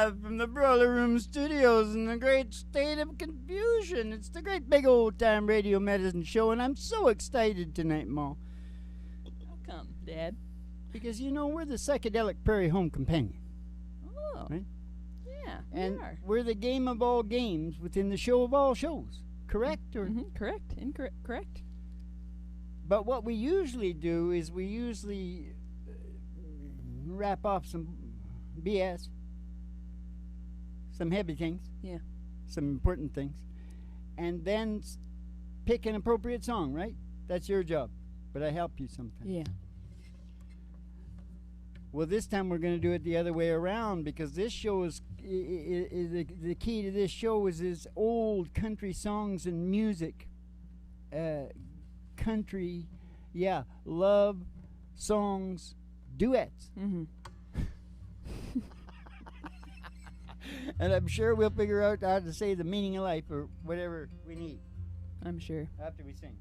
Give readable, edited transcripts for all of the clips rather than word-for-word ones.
live from the Broiler Room Studios in the great state of confusion. It's the great big old time radio medicine show, and I'm so excited tonight, Ma. How come, Dad? Because, you know, we're the psychedelic prairie home companion. Oh. Right? Yeah, And we are. we're the game of all games within the show of all shows. Correct? Or Correct. Incorrect. Correct. But what we usually do is we usually wrap off some BS, some heavy things, Yeah. some important things, and then pick an appropriate song, right? That's your job. But I help you sometimes. Yeah. Well, this time we're going to do it the other way around because this show is the key to this show is old country songs and music. Country, love songs, duets. Mm-hmm. And I'm sure we'll figure out how to say the meaning of life or whatever we need I'm sure. after we sing.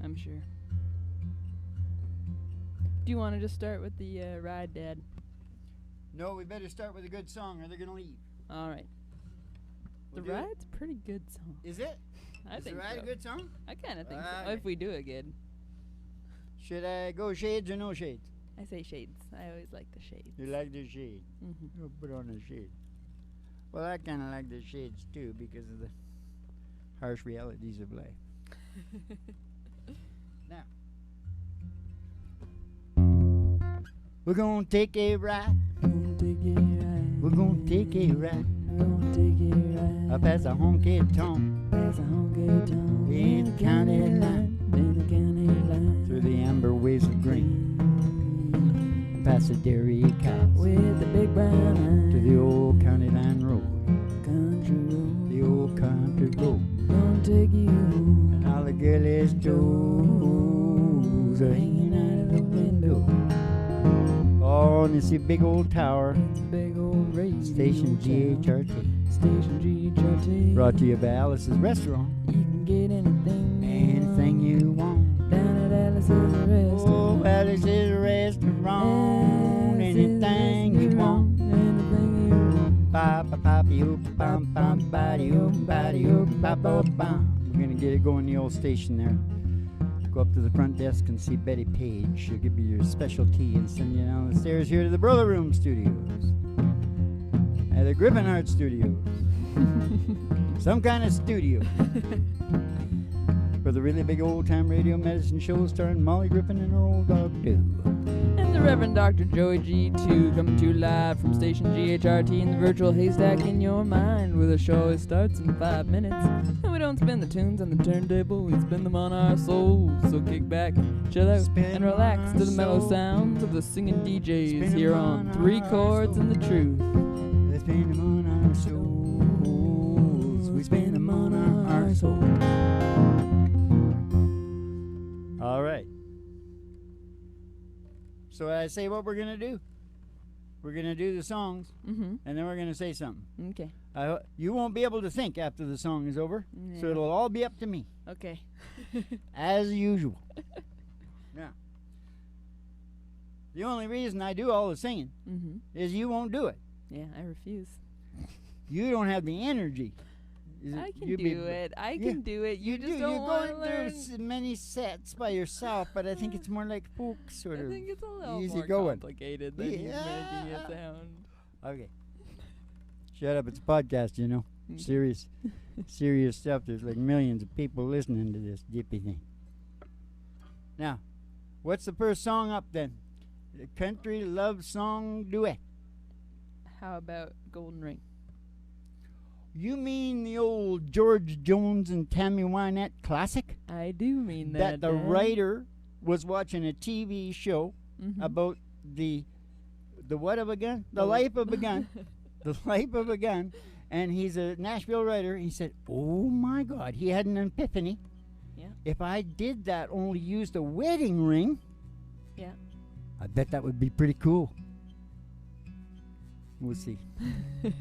I'm sure. Do you want to just start with the ride, Dad? No, we better start with a good song or they're going to leave. All right. We'll The do it. ride's a pretty good song. Is it? I Is think the ride so. a good song? I kind of think so. Alright. If we do it good. Should I go shades or no shades? I say shades. I always like the shades. You like the shade? Mm-hmm. You'll put on the shade. Well, I kind of like the shades too because of the harsh realities of life. Now, we're gonna take a ride. We're gonna take a ride. Up past the honky tonk in the county line, through the amber waves of green, past the dairy cows With the big brown eyes. to the old county line road, Country road. the old country road, Gonna take you home. and all the girlies' toes are hanging out of the window. Oh, and you see a big old tower, It's a big old race. station GHRT, Station GHRT. brought to you by Alice's Restaurant. You can get Anything you want. down at Alice's restaurant. Oh, Alice's Restaurant. Anything you want. Anything you want. Ba ba ba oop bum bum body oop body oop ba ba bum. We're gonna get it going the old station there. Go up to the front desk and see Betty Page. She'll give you your specialty and send you down the stairs here to the Broiler Room Studios. At the Griffin Art Studios. Some kind of studio. For the really big old time radio medicine show starring Molly Griffin and her old dog Doo. And the Reverend Dr. Joey G2 coming to you live from station GHRT in the virtual haystack in your mind, where the show always starts in 5 minutes. And we don't spin the tunes on the turntable, we spin them on our souls. So kick back, chill out, Spin and 'em relax on to the our mellow souls. sounds of the singing DJs Spin 'em here on on Three our Chords and the Truth. Let's spin them on our souls. We spin them on our souls. All right. So I say what we're going to do. We're going to do the songs, Mm-hmm. and then we're going to say something. Okay. You won't be able to think after the song is over, so Yeah. it'll all be up to me, Okay. as usual. Now, the only reason I do all the singing Mm-hmm. is you won't do it. Yeah, I refuse. You don't have the energy. I can You'd do it. I can do it. You just don't want to go learn. through many sets by yourself, but I think it's more like folk sort I of. think it's a little easy more going. complicated than you're making it Yeah. sound. Okay. Shut up! It's a podcast, you know. Serious, serious stuff. There's like millions of people listening to this dippy thing. Now, what's the first song up then? The country love song duet. How about Golden Ring? You mean the old George Jones and Tammy Wynette classic? I do mean That the Dad. writer was watching a TV show Mhm. about the what of a gun? The The- life of a gun. The life of a gun. And he's a Nashville writer. He said, oh my God, he had an epiphany. Yeah. If I did that, only used a wedding ring, Yeah. I bet that would be pretty cool. We'll see. Hold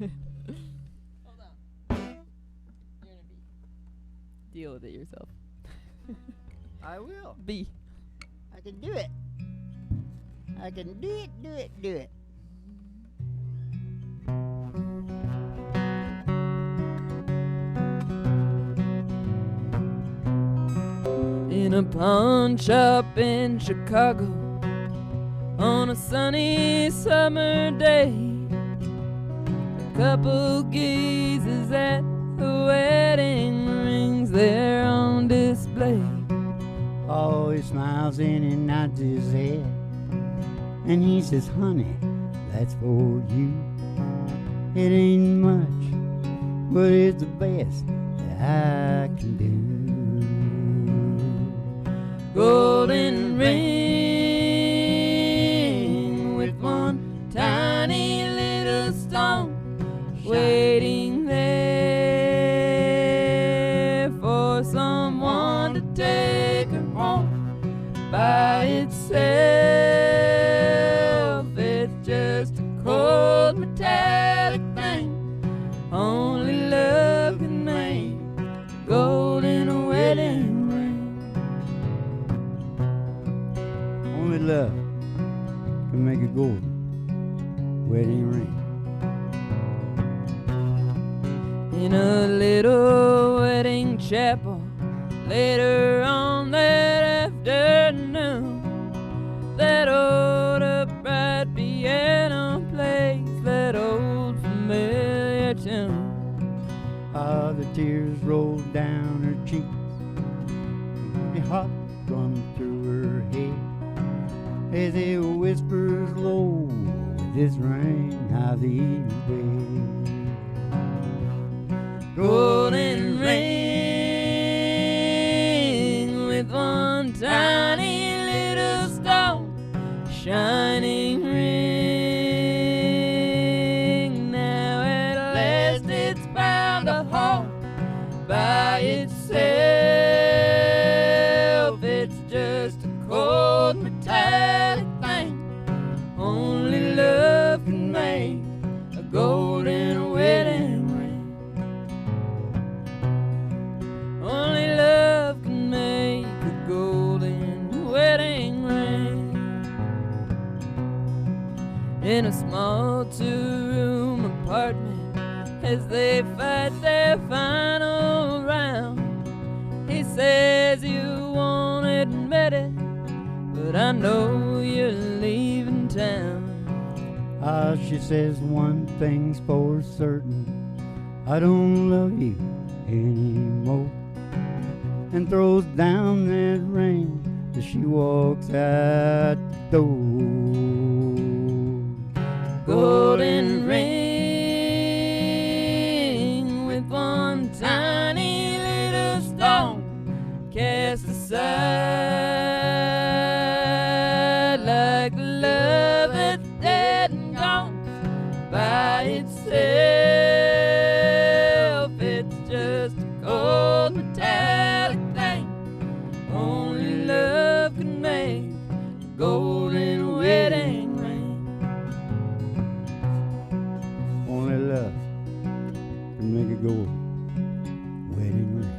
on. You're in a B. Deal with it yourself. I will. B. I can do it. I can do it, do it, do it. In a pawn shop in Chicago on a sunny summer day, a couple gazes at the wedding rings there on display. Oh, he smiles in and nods his head, and he says, honey, that's for you. It ain't much, but it's the best that I can do. Golden ring with one tiny little stone waiting there for someone to take her home. By itself, it's just a cold metallic thing. Only love can make a golden wedding ring. Only love can make a golden wedding ring. In a little wedding chapel later on that afternoon, that old upright piano plays that old familiar tune. Ah, the tears rolled down her cheeks, the heart run through her head as it whispers low, with this ring how these days. Golden ring with one tiny little stone, shining ring. Now at last it's found a home. By itself, it's just a cold metallic thing. Only love can make a golden wedding ring. Only love can make a golden wedding ring. In a small two-room apartment, as they fight their final round, he says you won't admit it, but I know you're leaving town. Ah, she says one thing's for certain, I don't love you anymore, and throws down that ring as she walks out the door. Golden ring with one tiny little stone cast aside like the love that's dead and gone. By itself, it's just a cold metallic thing. Only love can make a golden wedding ring. Only love can make a golden wedding ring.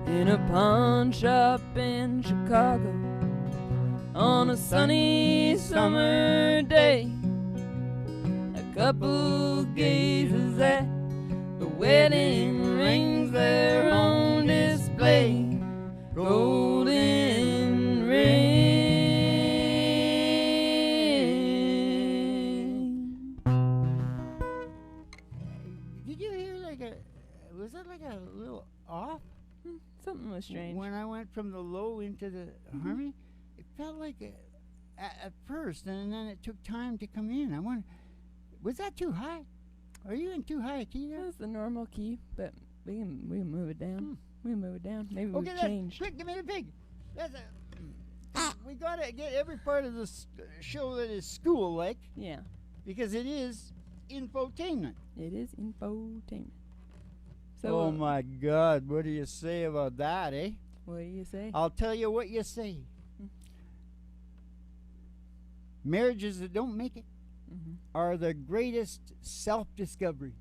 In a pawn shop in Chicago on a sunny summer day, a couple gazes at the wedding rings there on display. Golden ring. Did you hear was that like a little off? Something was strange. When I went from the low into the harmony, it felt like at first, and then it took time to come in. I wonder, was that too high? Are you in too high a key there? That's the normal key, but we can move it down. We can move it down. Maybe Okay, we've changed. quick, give me the pig. That's we gotta get every part of this show that is school-like, Yeah, because it is infotainment. it is infotainment. So, Oh my God, what do you say about that, eh? what do you say? I'll tell you what you say. Marriages that don't make it are the greatest self-discovery.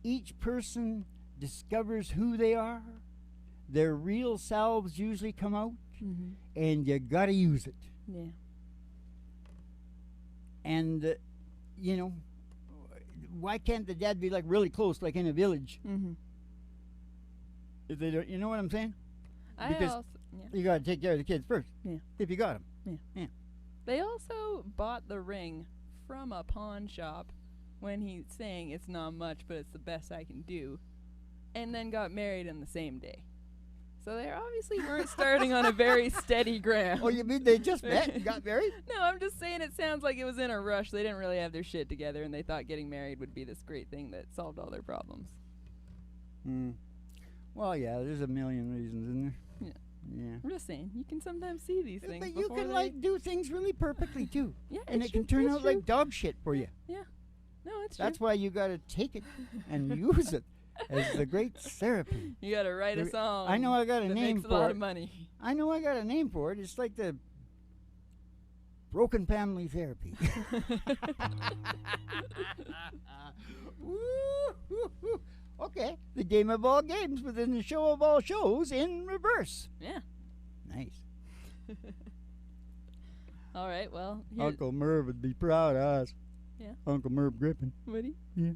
Each person discovers who they are. Their real selves usually come out, and you gotta use it. Yeah. And, you know, why can't the dad be like really close, like in a village? If they don't, you know what I'm saying? Because yeah. you got to take care of the kids first. Yeah. If you got them. They also bought the ring from a pawn shop when he's saying it's not much, but it's the best I can do, and then got married in the same day. So they obviously weren't starting on a very steady ground. Oh, you mean they just met and got married? No, I'm just saying it sounds like it was in a rush. They didn't really have their shit together, and they thought getting married would be this great thing that solved all their problems. Well, yeah, there's a million reasons, isn't there? Yeah. I'm just saying, you can sometimes see these things. But you can, like, do things really perfectly, too. Yeah, and it's it can true, turn it's out true. like dog shit for you. Yeah. No, it's That's true. why you got to take it and use it as the great therapy. You got to write a song. I know I got a that name makes for a lot it. of money. I know I got a name for it. It's like the broken family therapy. Woo-hoo-hoo. Okay, the game of all games within the show of all shows in reverse. Yeah. Nice. All right, well. Uncle Merv would be proud of us. Yeah. Uncle Merv Griffin. Woody? Yeah.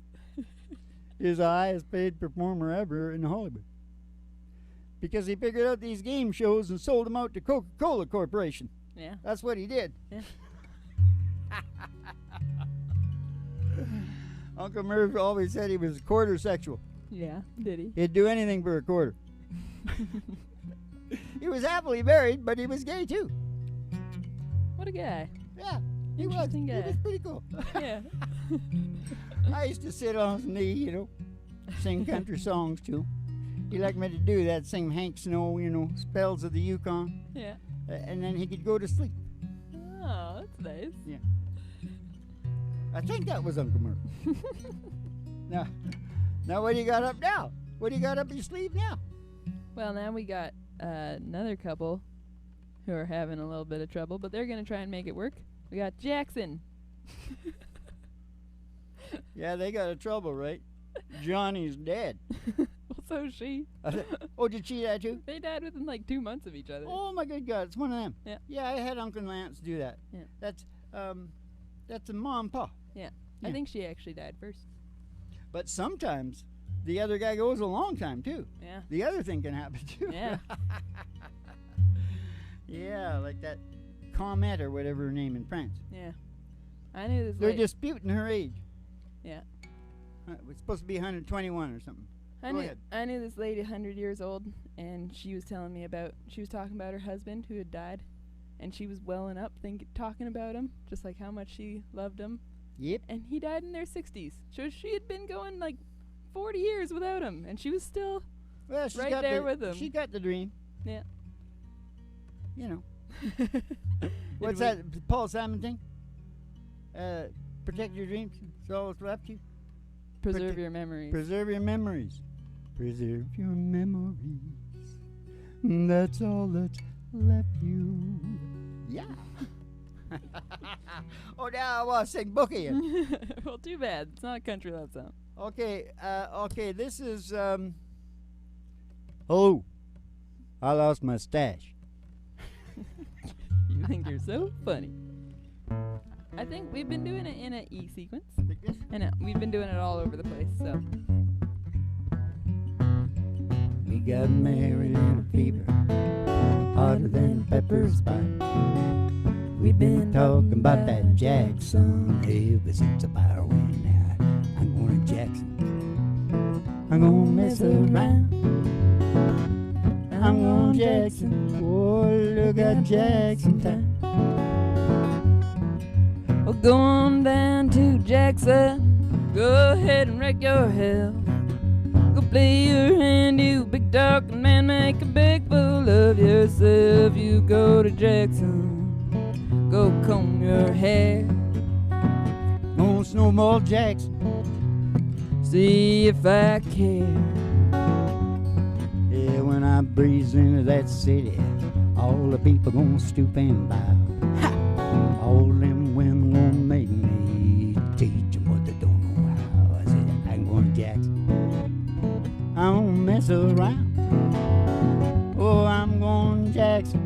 Is the highest paid performer ever in Hollywood. Because he figured out these game shows and sold them out to Coca-Cola Corporation. Yeah. That's what he did. Yeah. Uncle Merv always said he was quarter sexual. Yeah, did he? He'd do anything for a quarter. He was happily married, but he was gay too. What a guy. Yeah, he was. Interesting He guy. was pretty cool. Yeah. I used to sit on his knee, sing country songs too. He liked me to do that, sing Hank Snow, Spells of the Yukon. Yeah. And then he could go to sleep. Oh, that's nice. Yeah. I think that was Uncle Merv. Now what do you got up now? What do you got up your sleeve now? Well, now we got another couple who are having a little bit of trouble, but they're going to try and make it work. We got Jackson. Yeah, they got a trouble, right? Johnny's dead. Well, so is she. Oh, did she die too? They died within like 2 months of each other. Oh my good God, it's one of them. Yeah. Yeah, I had Uncle Lance do that. Yeah. That's a mom and pa. Yeah. Yeah. I think she actually died first. But sometimes the other guy goes a long time too. Yeah. The other thing can happen too. Yeah. Yeah, like that Comet or whatever her name in France. Yeah. I knew this They're lady. disputing her age. Yeah. It's supposed to be 121 or something. Go ahead. I knew this lady 100 years old, and she was telling me she was talking about her husband who had died, and she was welling up talking about him, just like how much she loved him. Yep. And he died in their 60s. So she had been going like 40 years without him, and she was still Well, she's right got there with him. She got the dream. Yeah. What's that Paul Simon thing? Protect your dreams. It's all that's left you. Preserve your memories. Preserve your memories. Preserve your memories. That's all that's left you. Yeah. Oh, now I want to sing Bookie. Well, too bad. It's not a country love song. Okay, this is, hello. I lost my stash. You think you're so funny. I think we've been doing it in an E sequence. Like this? And we've been doing it all over the place, so. We got married in a fever, hotter than a pepper spike. We've been talking about that Jackson ever since the fire went out. I'm going to Jackson. I'm gonna mess around. I'm going to Jackson. Oh, look at Jackson time. Well, go on down to Jackson. Go ahead and wreck your hell. Go play your hand, you big talking man. Make a big fool of yourself. You go to Jackson. Go comb your hair. Gonna snowball Jackson. See if I care. Yeah, when I breeze into that city, all the people gonna stoop and bow. Ha! All them women gonna make me teach them what they don't know how. I said, I'm going to Jackson. I don't mess around. Oh, I'm going to Jackson.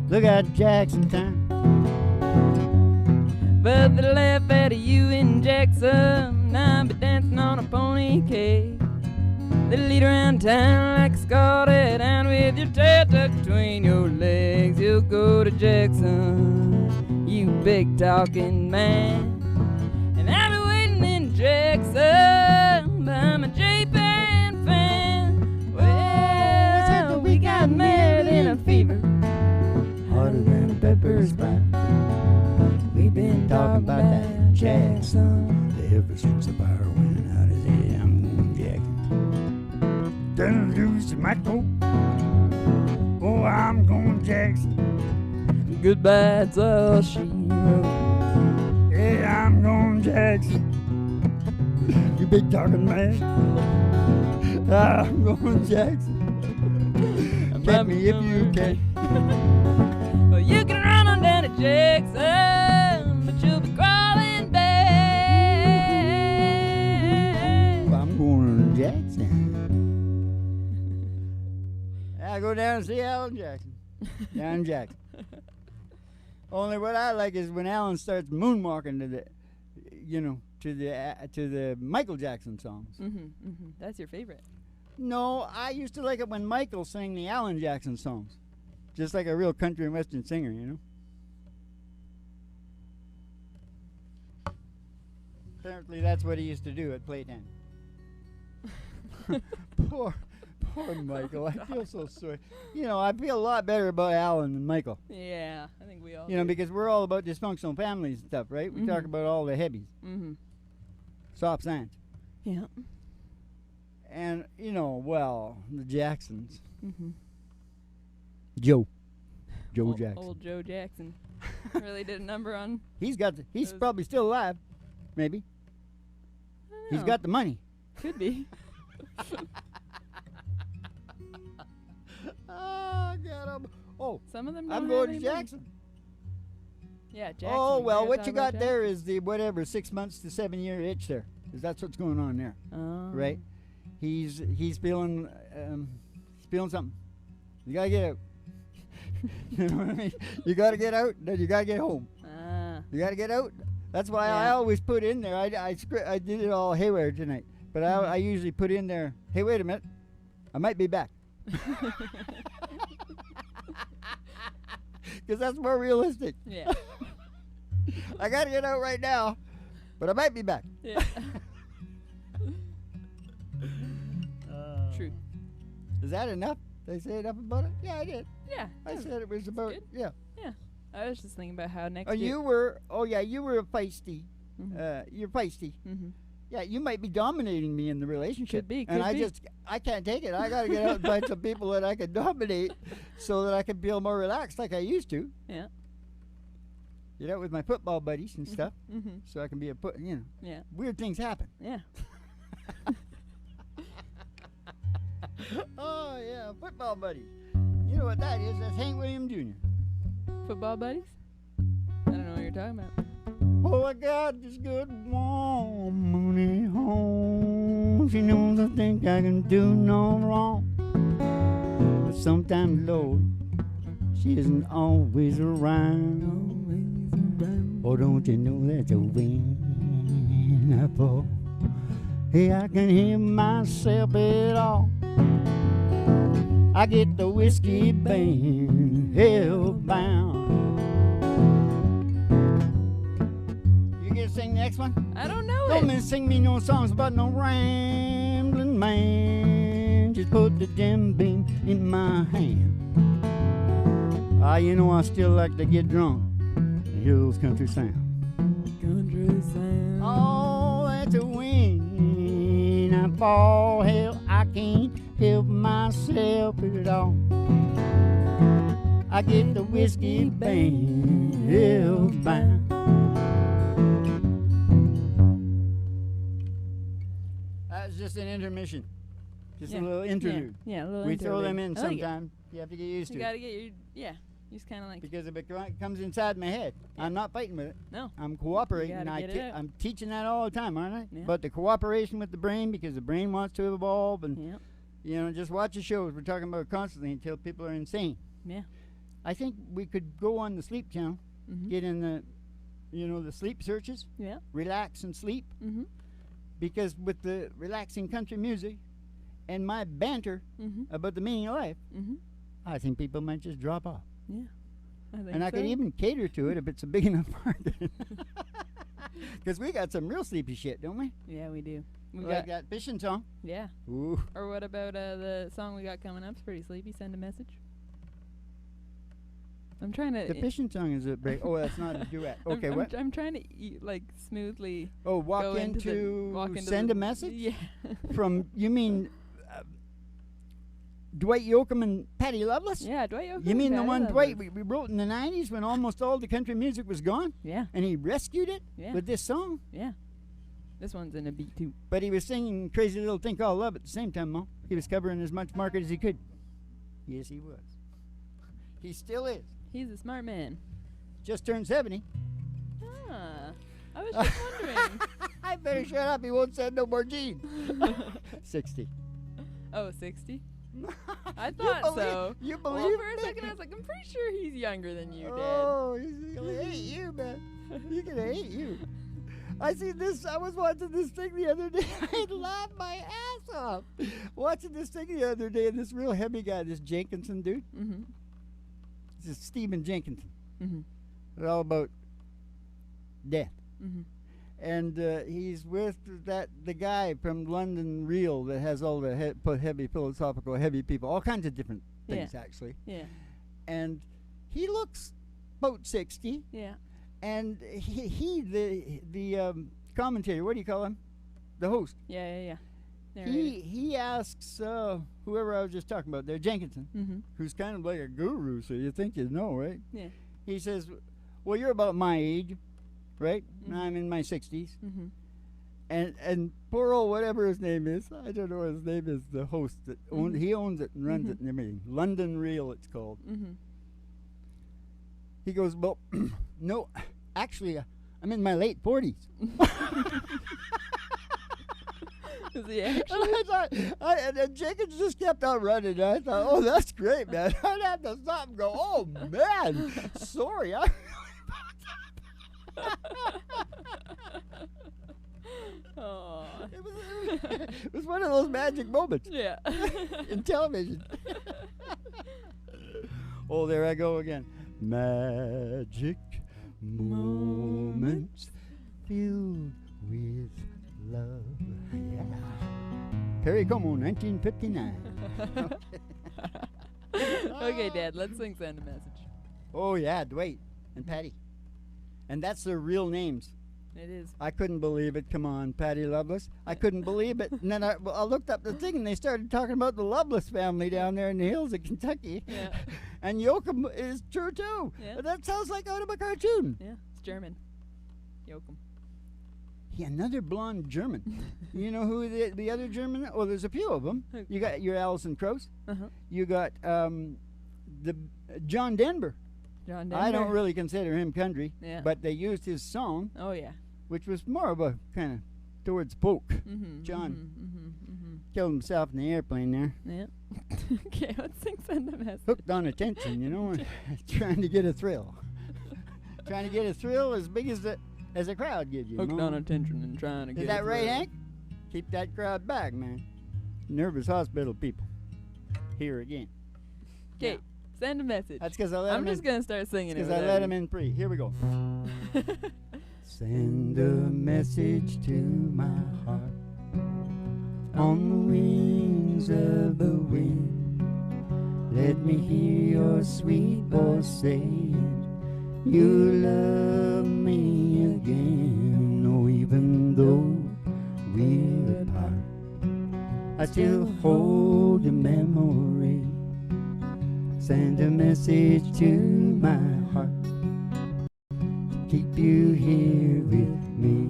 Look at Jackson time. But they laugh at you in Jackson. I'll be dancing on a pony cake. They lead around town like a with your tail tucked between your legs, you'll go to Jackson, you big talking man. And I'll be waiting in Jackson, I'm a J-Band fan. Well, we got married in a fever, Harder than a pepper spray. we've been talking about that Jackson. Ever since the fire went out, I said, I'm going Jackson. Done lose my coat. Oh, I'm going Jackson. Goodbye, that's all she wrote. Yeah, I'm going Jackson. You big talking man. I'm going Jackson. Get me if you can. Well, you can run on down to Jackson, but you'll be crawling back. I'm going to Jackson. I go down and see Alan Jackson. Down in Jackson. Only what I like is when Alan starts moonwalking to the, to the Michael Jackson songs. That's your favorite. No, I used to like it when Michael sang the Alan Jackson songs, just like a real country and western singer, Apparently, that's what he used to do at Playtime. Poor Michael. I feel so sorry. I feel a lot better about Alan than Michael. Yeah, I think we all do. Because we're all about dysfunctional families and stuff, right? We talk about all the heavies. Soft science. Yeah. And, the Jacksons. Joe Jackson. Old Joe Jackson. Really did a number on... He's probably still alive. Maybe. He's got the money. Could be. Oh, God. Some of them don't I'm have going to any Jackson. money. Yeah, Jackson. Oh, well, we what gotta you talk got about there is the 6 months to 7 year itch there. Because that's what's going on there. Jackson. Right? He's feeling something. You gotta get out. You know what I mean? You gotta get out, then you gotta get home. You gotta get out. That's why I always put in there. I did it all haywire tonight, but I usually put in there. Hey, wait a minute, I might be back. Because that's more realistic. Yeah. I gotta get out right now, but I might be back. Yeah. True. Is that enough? Did I say enough about it? Yeah, I did. Yeah. I said it was about, good. yeah. Yeah. I was just thinking about how next Oh, year... you were feisty. You're feisty. Yeah, you might be dominating me in the relationship. Could be, and could be. I can't take it. I got to get out and find some people that I can dominate so that I can feel more relaxed like I used to. Yeah. Get out with my football buddies and stuff so I can be Yeah. weird things happen. Yeah. Oh, yeah, football buddies. You know what that is? That's Hank William Jr. Football buddies? I don't know what you're talking about. Oh, I got this good woman at home. She knows I think I can do no wrong. But sometimes, Lord, she isn't always around. Oh, don't you know that's a win I fall? Hey, I can hear myself at all. I get the whiskey band hellbound. You gonna sing the next one? I don't know Don't sing me no songs about no rambling man. Just put the jam beam in my hand. I still like to get drunk and hear those country sound. Country sound. Oh, that's a win. I fall, hell, I can't help myself at all. I get the whiskey band hellbound. That's just an intermission. Just a little interlude. Yeah, a little We throw them in interlude. I like it. sometime. You have to get used You to gotta it. get your... Yeah. You just kind of like... Because if it comes inside my head, I'm not fighting with it. No. I'm cooperating. You gotta get it out. I'm teaching that all the time, aren't I? Yeah. But the cooperation with the brain, because the brain wants to evolve, and just watch the shows we're talking about constantly until people are insane. Yeah. I think we could go on the sleep channel, get in the, the sleep searches, relax and sleep, because with the relaxing country music and my banter about the meaning of life, I think people might just drop off. Yeah. I think And I could so. even cater to it if it's a big enough market. Because we got some real sleepy shit, don't we? Yeah, we do. We Like got that fishing song. yeah. Ooh. Or what about the song we got coming up? It's pretty sleepy. Send a message. I'm trying to. The fishing song is a break. Oh, that's not a duet. Okay, what? I'm trying to like smoothly Oh, walk go into into send the- a message? Yeah. From, you mean Dwight Yoakam and Patty Loveless? Yeah, Dwight Yoakam. You mean the Patty one Loveless. Dwight we wrote in the 90s when almost all the country music was gone? Yeah. And he rescued it Yeah. with this song? Yeah. This one's in a beat too. But he was singing Crazy Little Thing Called Love at the same time, Mo. He was covering as much market as he could. Yes, he was. He still is. He's a smart man. Just turned 70. Ah. I was just wondering. I better shut up. He won't send no more Gene. 60. Oh, 60? I You thought believe- so. You Well, believe for a me? second I was like, I'm pretty sure he's younger than you, Dad. Oh, he's gonna hate you, man. He's gonna hate you. I see this. I was watching this thing the other day. I laughed my ass off. Watching this thing the other day, and this real heavy guy, this Jenkinson dude. Mm-hmm. This is Stephen Jenkinson. Mm-hmm. It's all about death. Mm-hmm. And he's with the guy from London Real that has all the heavy philosophical heavy people, all kinds of different things actually. Yeah. And he looks about 60. Yeah. And the commentator, what do you call him? The host. Yeah. He asks whoever I was just talking about there, Jenkinson, Mm-hmm. who's kind of like a guru, so you think you know, right? Yeah. He says, "Well, you're about my age, right? Mhm. I'm in my 60s." Mm-hmm. And poor old whatever his name is, I don't know what his name is, the host that he owns it and runs it and everything. London Real, it's called. Mm-hmm. He goes, "Well, no, actually, I'm in my late 40s." Is he And actually? I thought, and Jenkins just kept on running. And I thought, oh, that's great, man. I'd have to stop and go, oh, man, sorry. Oh. It was one of those magic moments Yeah. in television. Oh, there I go again. Magic moments filled with love. Yeah. Perry Como, 1959. Okay, Dad, let's send a message. Oh, yeah, Dwight and Patty. And that's their real names. It is. I couldn't believe it. Come on, Patty Loveless. I couldn't believe it. And then I looked up the thing, and they started talking about the Loveless family down there in the hills of Kentucky. Yeah. And Yoakam is true, too. Yeah. That sounds like out of a cartoon. Yeah. It's German. Yoakum. Yeah, another blonde German. You know who the other German? Oh, there's a few of them. Who? You got your Alison Krauss. Uh-huh. You got the John Denver. John Denver. I don't really consider him country, Yeah. but they used his song, Oh, yeah. which was more of a kind of towards folk. Mm-hmm. John. Mm-hmm. Killed himself in the airplane there. Yeah. Okay, let's send a message. Hooked on attention, you know, and trying to get a thrill. Trying to get a thrill as big as a crowd gives you. Hooked know? on attention and trying to get Is that it right, through. Hank? Keep that crowd back, man. Nervous hospital people. Here again. Okay, send a message. That's because I let I'm him just in. gonna start singing it. Because I without let you. him in free. Here we go. Send a message to my heart on the wings of the wind. Let me hear your sweet voice saying you love me again. Oh, even though we're apart, I still hold your memory. Send a message to my heart. Keep you here with me.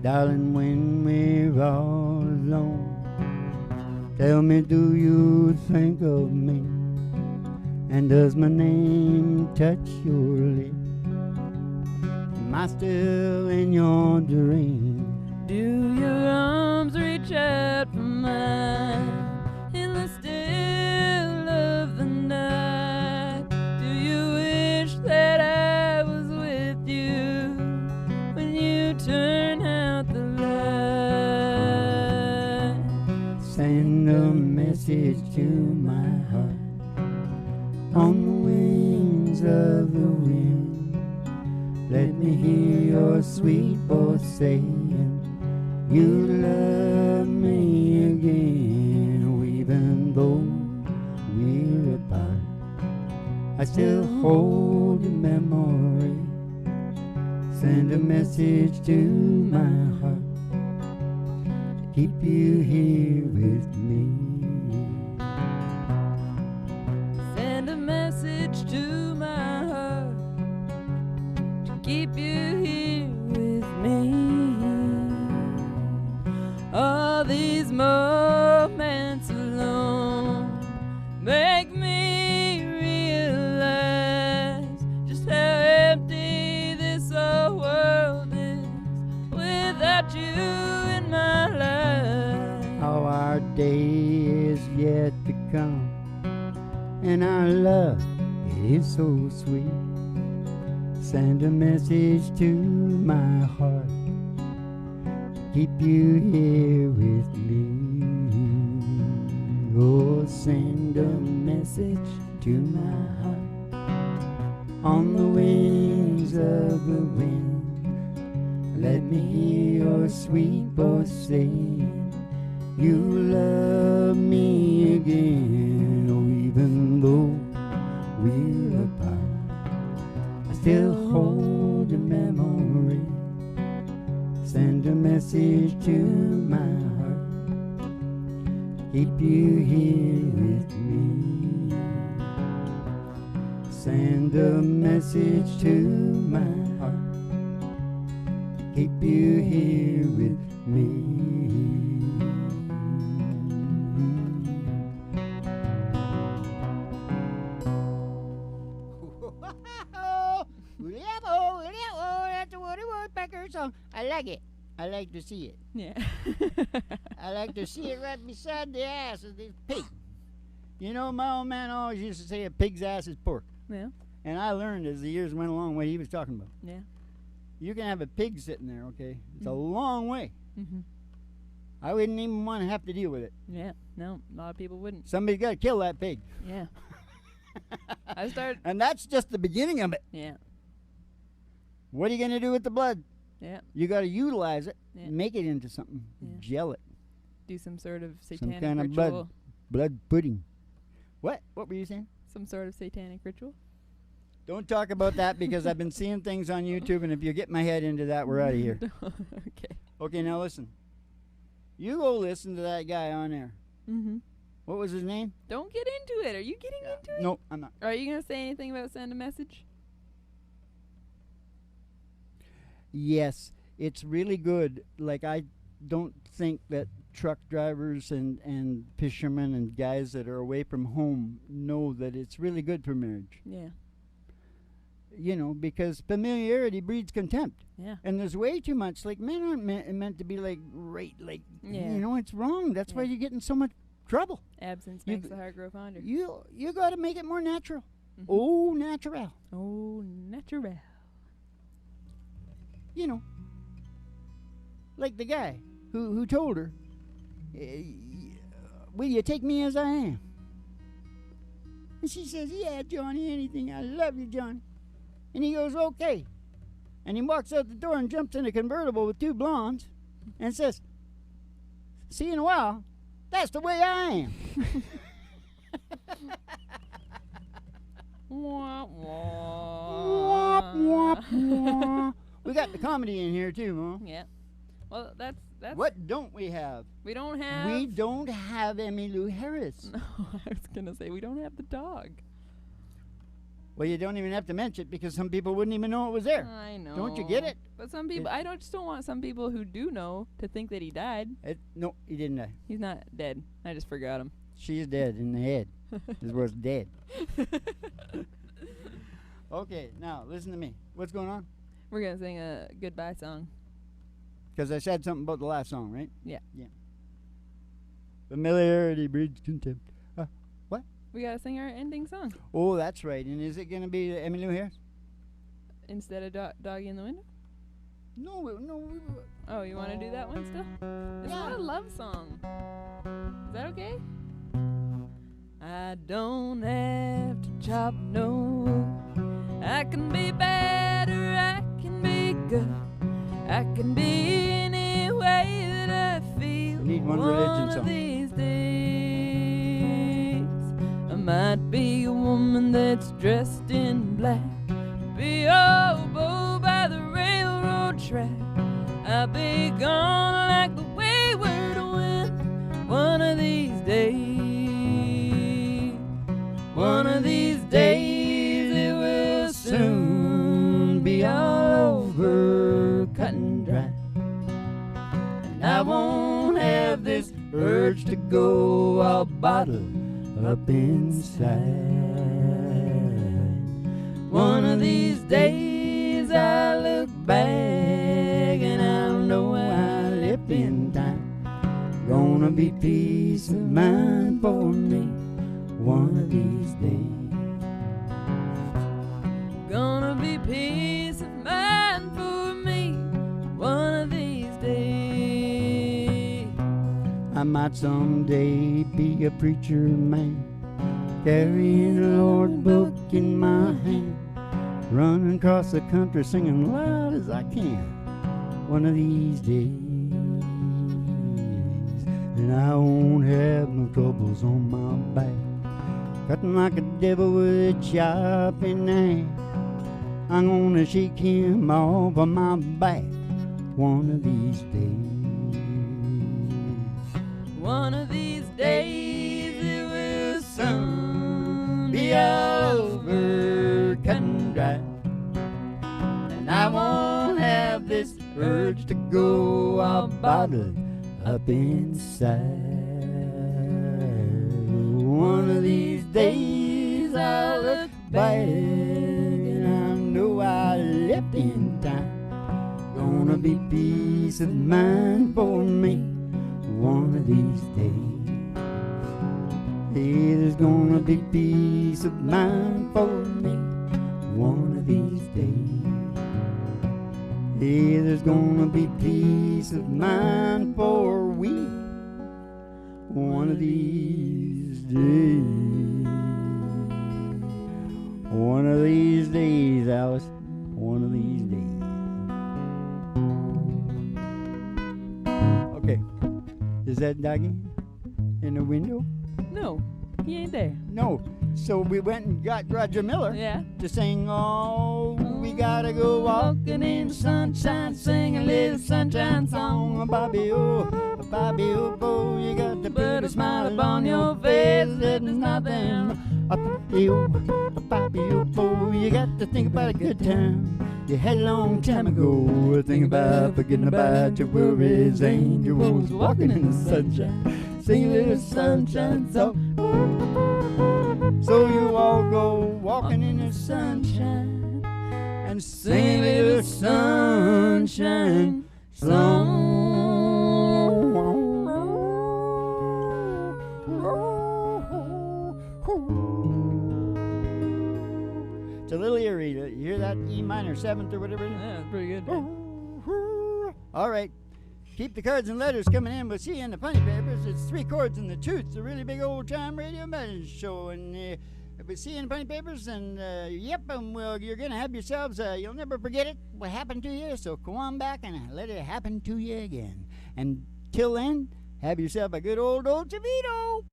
Darling, when we're all alone, tell me, do you think of me? And does my name touch your lips? Am I still in your dream? Do your arms reach out for mine in the still of the night? Do you wish that I was with you when you turn out the light? Send a a message to my heart on the wings of the wind. Let me hear your sweet voice saying you love me again. Oh, even though we're apart, I still hold your memory. Send a message to my heart, keep you here with me. Send a message to my heart to keep you here with me. All these moments alone make me realize just how empty this whole world is without you in my life. How our day is yet to come, and our love, it is so sweet. Send a message to my heart, keep you here with me. Oh, send a message to my heart on the wings of the wind. Let me hear your sweet voice saying you love me again. Oh, even though we're apart, I still hold your memory. Send a message to my heart, keep you here with me. Send a message to my heart, keep you here with me. That's a Woody Woodpecker song. I like it. I like to see it. Yeah. I like to see it right beside the ass of this pig. You know, my old man always used to say a pig's ass is pork. Yeah. And I learned as the years went along what he was talking about. Yeah. You can have a pig sitting there, okay? It's a long way. Mm-hmm. I wouldn't even want to have to deal with it. Yeah. No, a lot of people wouldn't. Somebody's got to kill that pig. Yeah. I started. And that's just the beginning of it. Yeah. What are you going to do with the blood? Yeah. You got to utilize it, Yeah. make it into something, Yeah. gel it. Do some sort of satanic kind of ritual. blood pudding. What? What were you saying? Some sort of satanic ritual. Don't talk about that because I've been seeing things on YouTube, and if you get my head into that, we're out of here. Okay. Okay, now listen. You go listen to that guy on there. Mm-hmm. What was his name? Don't get into it. Are you getting into it? No, I'm not. Are you going to say anything about send a message? Yes, it's really good. Like, I don't think that truck drivers and fishermen and guys that are away from home know that it's really good for marriage. Yeah. You know, because familiarity breeds contempt. Yeah. And there's way too much. Like, men aren't meant to be like, right, like, Yeah. you know, it's wrong. That's why Yeah. you get in so much trouble. Absence You makes g- the heart grow fonder. You got to make it more natural. Mhm. Oh, natural. Oh, natural. You know, like the guy who told her, will you take me as I am? And she says, yeah, Johnny, anything. I love you, Johnny. And he goes, okay. And he walks out the door and jumps in a convertible with two blondes and says, see you in a while. That's the way I am. Wah, wah. Womp, womp, womp. We got the comedy in here too, Mom. Yeah. Well, that's What don't we have? we don't have. We don't have Emmylou Harris. No, I was gonna say we don't have the dog. Well, you don't even have to mention it because some people wouldn't even know it was there. I know. Don't you get it? But some people, I just don't want some people who do know to think that he died. No, he didn't die. He's not dead. I just forgot him. She's dead in the head. This was dead. Okay, now listen to me. What's going on? We're gonna sing a goodbye song. Because I said something about the last song, right? Yeah. Yeah. Familiarity breeds contempt. What? We gotta sing our ending song Oh, that's right. And is it going to be Emmylou Harris? instead of Doggy in the Window. No, we Oh, you want to do that one still? It's not a love song. Is that okay? I don't have to chop no wood. I can be bad or I can be good. I can be any way that I feel. Need one religion song. Of these days, I might be a woman that's dressed in black, be a hobo by the railroad track. I'll be gone like the wayward wind. One of these days, one of these days, it will soon be all over, cut and dry. And I won't have this urge to go all bottled up inside. One of these days I look back and I'll know I lived in time. Gonna be peace of mind for me one of these days. Gonna be peace of mind for me one of these days. I might someday be a preacher man, carrying the Lord book in my hand, running across the country singing loud as I can one of these days. And I won't have no troubles on my back, cutting like a devil with a chopping knife. I'm gonna shake him off of my back one of these days. One of these days it will soon be all over, cut and dry. And I won't have this urge to go all bottled up inside. One of these days I'll look back and I know I left in time. Gonna be peace of mind for me one of these days. Hey, there's gonna be peace of mind for me one of these days. Hey, there's gonna be peace of mind for we one of these days. One of these days, Alice. One of these days. Okay. Is that Doggy in the window? No, he ain't there. No. So we went and got Roger Miller to sing, oh, we gotta go walking in the sunshine, sing a little sunshine song. Bobby, oh, oh, you got to put a smile upon your face. There's nothing. Bobby, oh, oh, you got to think about a good time you had a long time ago. Think about forgetting about your worries and your woes. Walking in the sunshine, sing a little sunshine song. So you all go walking in the sunshine and sing a little sunshine song. It's a little eerie. You hear that E minor 7th or whatever? Yeah, it's pretty good. All right. Keep the cards and letters coming in. We'll see you in the Funny Papers. It's 3 Chords and the Toots, a really big old-time radio message show. And we'll see you in the Funny Papers. And, well, you're going to have yourselves, you'll never forget it, what happened to you. So come on back and let it happen to you again. And till then, have yourself a good old Chavito.